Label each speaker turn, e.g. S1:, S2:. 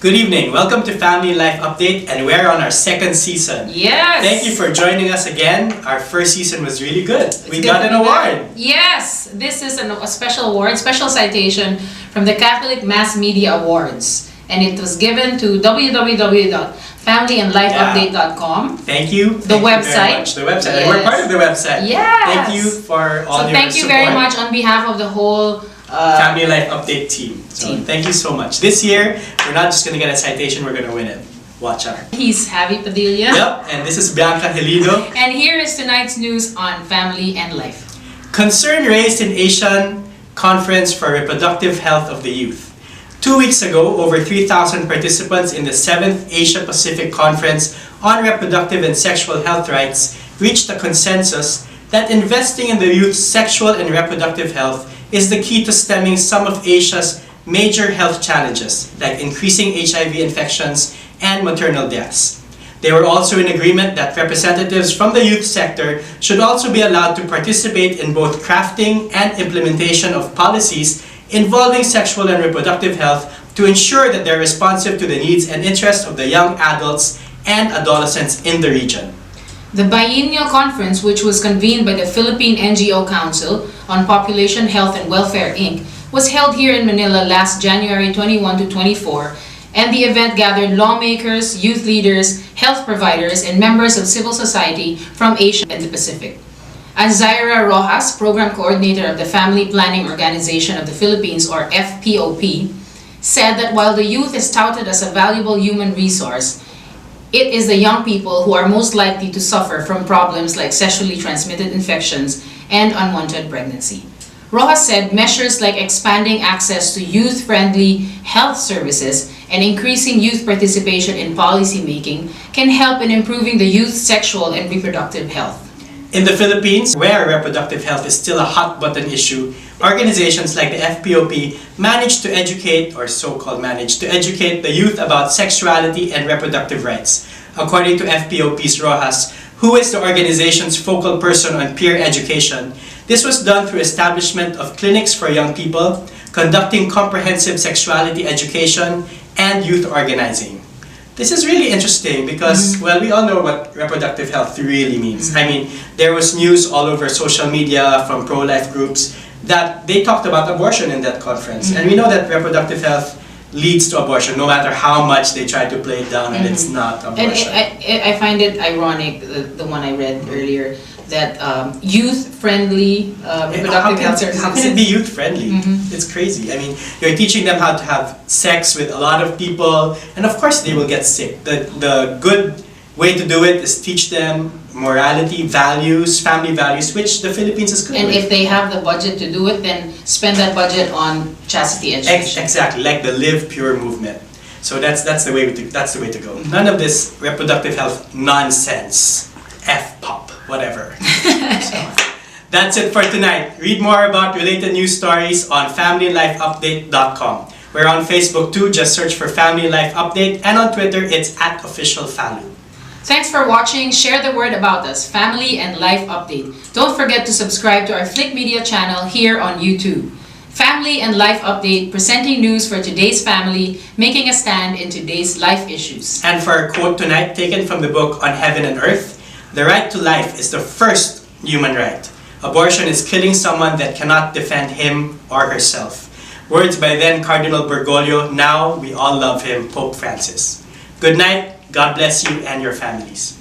S1: Good evening. Welcome to Family Life Update, and we're on our second season.
S2: Yes!
S1: Thank you for joining us again. Our first season was really good. We got an award.
S2: Yes! This is a special award, special citation from the Catholic Mass Media Awards. And it was given to www.familyandlifeupdate.com.
S1: Thank you.
S2: The website.
S1: The website.
S2: Yes.
S1: And we're part of the website.
S2: Yes!
S1: Thank you for all your support.
S2: So thank you very much on behalf of the whole
S1: Family Life Update team. Thank you so much. This year, we're not just going to get a citation, we're going to win it. Watch out.
S2: He's Javi Padilla.
S1: Yep, and this is Bianca Helido.
S2: And here is tonight's news on family and life.
S1: Concern raised in Asian Conference for Reproductive Health of the Youth. 2 weeks ago, over 3,000 participants in the 7th Asia-Pacific Conference on Reproductive and Sexual Health Rights reached a consensus that investing in the youth's sexual and reproductive health is the key to stemming some of Asia's major health challenges, like increasing HIV infections and maternal deaths. They were also in agreement that representatives from the youth sector should also be allowed to participate in both crafting and implementation of policies involving sexual and reproductive health to ensure that they're responsive to the needs and interests of the young adults and adolescents in the region.
S2: The biennial conference, which was convened by the Philippine NGO Council on Population Health and Welfare, Inc., was held here in Manila last January 21 to 24, and the event gathered lawmakers, youth leaders, health providers, and members of civil society from Asia and the Pacific. Zaira Rojas, Program Coordinator of the Family Planning Organization of the Philippines, or FPOP, said that while the youth is touted as a valuable human resource, it is the young people who are most likely to suffer from problems like sexually transmitted infections and unwanted pregnancy. Rojas said measures like expanding access to youth-friendly health services and increasing youth participation in policy making can help in improving the youth's sexual and reproductive health.
S1: In the Philippines, where reproductive health is still a hot-button issue, organizations like the FPOP manage to educate the youth about sexuality and reproductive rights. According to FPOP's Rojas, who is the organization's focal person on peer education, this was done through establishment of clinics for young people, conducting comprehensive sexuality education, and youth organizing. This is really interesting because, well, we all know what reproductive health really means. I mean, there was news all over social media from pro-life groups that they talked about abortion in that conference. And we know that reproductive health leads to abortion, no matter how much they try to play it down, and it's not abortion.
S2: And I find it ironic, the one I read earlier, that youth-friendly reproductive health services.
S1: How can it be youth-friendly? It's crazy. I mean, you're teaching them how to have sex with a lot of people, and of course they will get sick. The good way to do it is teach them morality, values, family values, which the Philippines is good with.
S2: And if they have the budget to do it, then spend that budget on chastity education.
S1: Exactly, like the Live Pure movement. So that's the way to go. None of this reproductive health nonsense. F-pop, whatever. So, that's it for tonight. Read more about related news stories on FamilyLifeUpdate.com. We're on Facebook too, just search for Family Life Update, and on Twitter it's @officialfalu.
S2: Thanks for watching. Share the word about us, Family and Life Update. Don't forget to subscribe to our FLiQ Media channel here on YouTube. Family and Life Update, presenting news for today's family, making a stand in today's life issues.
S1: And for our quote tonight, taken from the book On Heaven and Earth, the right to life is the first human right. Abortion is killing someone that cannot defend him or herself. Words by then Cardinal Bergoglio, now we all love him, Pope Francis. Good night, God bless you and your families.